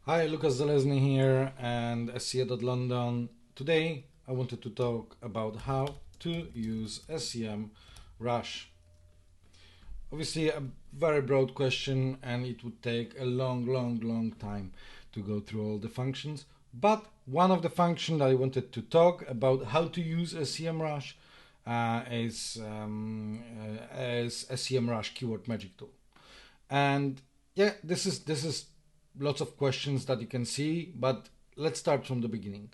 Hi, Lukasz Zelezny here and seo.london. Today I wanted to talk about how to use SEMRush. Obviously a very broad question and it would take a long time to go through all the functions. But one of the functions that I wanted to talk about how to use SEMRush is SEMRush Keyword Magic Tool. And yeah, this is lots of questions that you can see, but let's start from the beginning.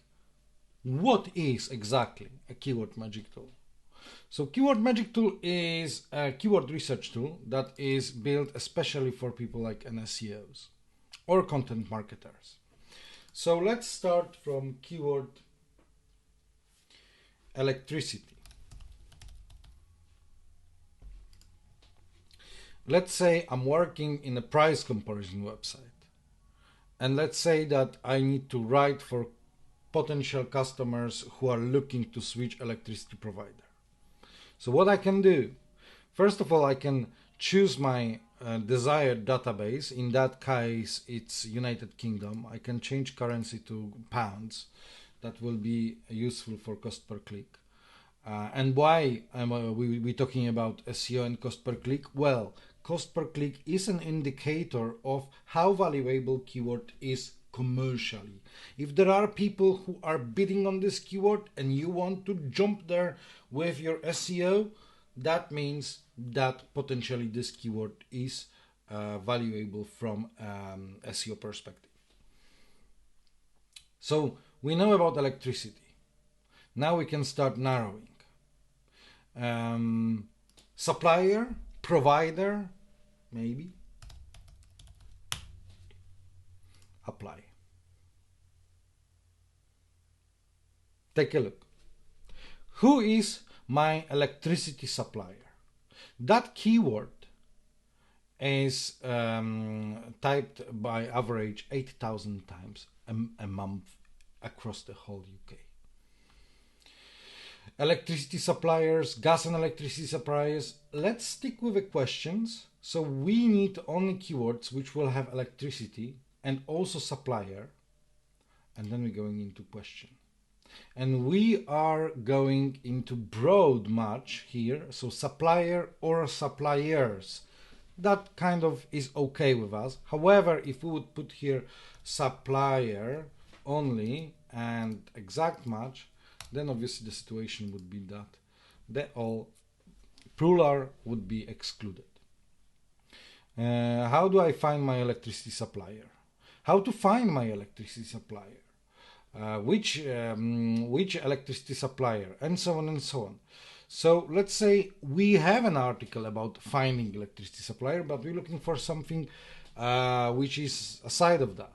What is exactly a keyword magic tool? So keyword magic tool is a keyword research tool that is built especially for people like SEOs or content marketers. So let's start from keyword electricity. Let's say I'm working in a price comparison website. And let's say that I need to write for potential customers who are looking to switch electricity provider. So what I can do, first of all, I can choose my desired database. In that case, it's United Kingdom. I can change currency to pounds. That will be useful for cost per click. And why am we talking about SEO and cost per click? Well, cost per click is an indicator of how valuable keyword is commercially. If there are people who are bidding on this keyword and you want to jump there with your SEO, that means that potentially this keyword is valuable from SEO perspective. So we know about electricity. Now we can start narrowing. Supplier, provider, maybe. Apply. Take a look. Who is my electricity supplier? That keyword is typed by average 8,000 times a month across the whole UK. Electricity suppliers, gas and electricity suppliers. Let's stick with the questions. So we need only keywords which will have electricity and also supplier. And then we're going into question. And we are going into broad match here. So supplier or suppliers. That kind of is okay with us. However, if we would put here supplier only and exact match, then obviously the situation would be that they all plural would be excluded. How do I find my electricity supplier? How to find my electricity supplier? Which electricity supplier? And so on and so on. So let's say we have an article about finding electricity supplier, but we're looking for something which is aside of that.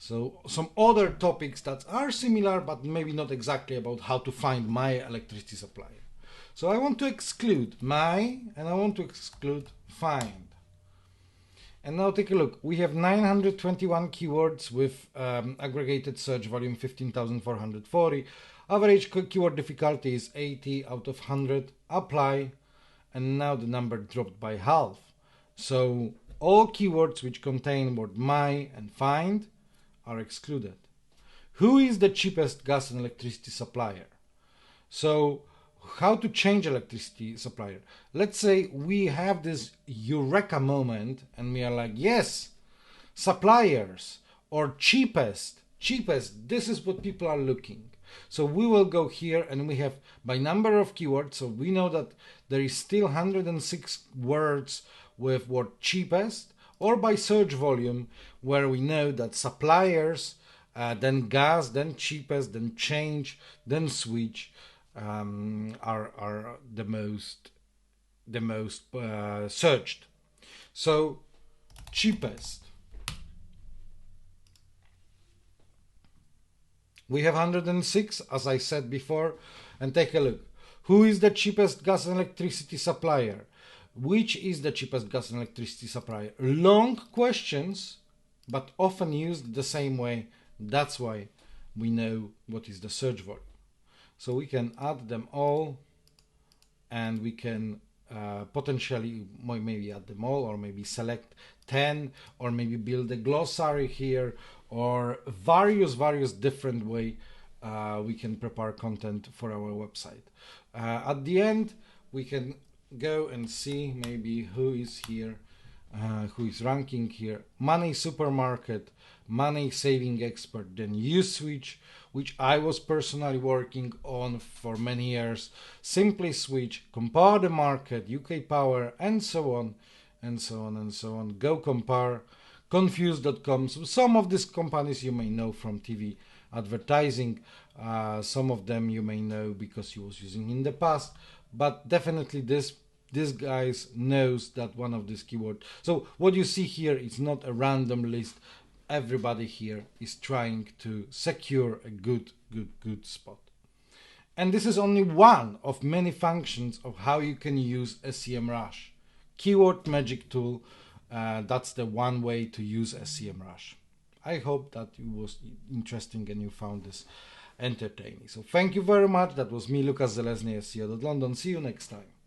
So some other topics that are similar, but maybe not exactly about how to find my electricity supplier. So I want to exclude my, and I want to exclude find. And now take a look. We have 921 keywords with aggregated search volume 15,440. Average keyword difficulty is 80 out of 100. Apply. And now the number dropped by half. So all keywords which contain word my and find are excluded. Who is the cheapest gas and electricity supplier? So how to change electricity supplier? Let's say we have this eureka moment and we are like, yes, suppliers or cheapest, this is what people are looking. So we will go here and we have by number of keywords. So we know that there is still 106 words with word cheapest, or by search volume, where we know that suppliers, then gas, then cheapest, then change, then switch are the most searched. So cheapest. We have 106, as I said before, and take a look. Who is the cheapest gas and electricity supplier? Which is the cheapest gas and electricity supplier? Long questions, but often used the same way. That's why we know what is the search volume. So we can add them all and we can potentially maybe add them all, or maybe select 10, or maybe build a glossary here, or various different way we can prepare content for our website. At the end, we can go and see maybe who is here, who is ranking here. Money Supermarket, Money Saving Expert, then USwitch, which I was personally working on for many years, Simply Switch, Compare the Market, UK Power, and so on, and so on, and so on. Go Compare, Confused.com. So some of these companies you may know from TV advertising, some of them you may know because you was using in the past, but definitely this guys knows that one of these keywords. So what you see here is not a random list. Everybody here is trying to secure a good spot. And this is only one of many functions of how you can use a SEMRush. Keyword magic tool, that's the one way to use a SEMRush. I hope that it was interesting and you found this entertaining. So thank you very much. That was me, Lukasz Zelezny, SEO.London. See you next time.